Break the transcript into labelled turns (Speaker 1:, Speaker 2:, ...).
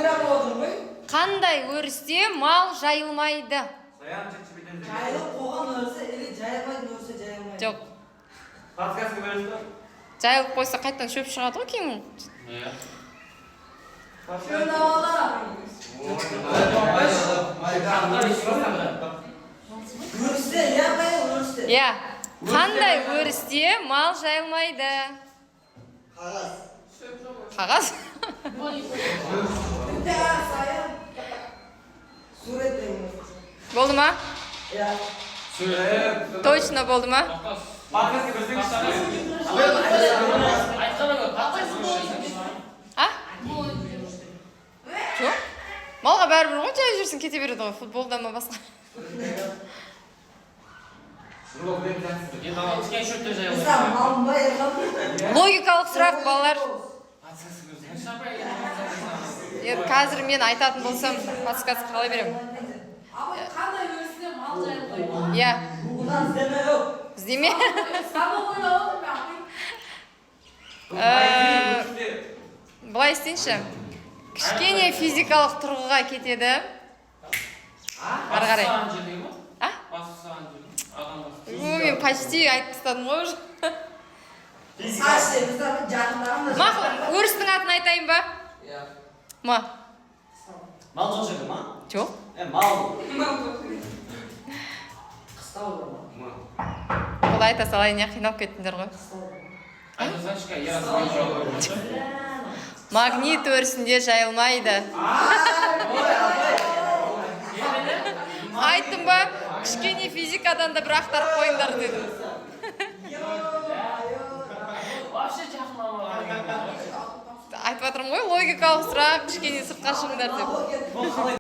Speaker 1: ойлап отырмын ғой.
Speaker 2: Қандай өрісте мал жайылмайды?
Speaker 1: Жайылып қойған өрісі, или жайылмайтын өрісі жайылмайды.
Speaker 2: Жоқ.
Speaker 3: Подсказка бересіз ба?
Speaker 2: Жайылып қойса қайтадан шөп шығады ғой кейін.
Speaker 1: Шөл ауада. Өрісте, иә қай өрісте?
Speaker 2: Иә. Қандай өрісте мал жайылмайды?
Speaker 1: Қағаз.
Speaker 2: Қағаз?
Speaker 1: Суреттен.
Speaker 2: Болды ма?
Speaker 1: Иә.
Speaker 2: Точно болды ма?
Speaker 3: Подсказка берсеңізші.
Speaker 2: А? Жоқ. Малға бәрібір ғой жайып жүрсің кете береді ғой. Футболда ма басқа? Логикалық сұрақ, балалар. Қазір мен айтатын болсам, подсказка қалай беремін?
Speaker 4: Қандай өрісте мал жайылмайды?
Speaker 2: Иә.
Speaker 1: Бұдан іздеме жоқ.
Speaker 2: Іздеме?
Speaker 4: Сабы ойлап отырмын.
Speaker 2: Былай істейінші. Кішкене физикалық тұрғыға кетеді. Ары қарай. Мен почти айтып тастадым ғой уже. Мақұл, өрістің атын айтайын ба? Ма?
Speaker 5: Мал жоқ жерде ма?
Speaker 2: Жоқ.
Speaker 5: Мал.
Speaker 2: Бұл айта салайын, я қинап кеттіңдер ғой. Магнит өрісінде жайылмайды. Айттым ба? Кішкене физикадан да бір ақтарып қойыңдар дедім. Айтып жатырмын ғой, логикалық сұрақ, кішкене сыртқа шығыңдар деп.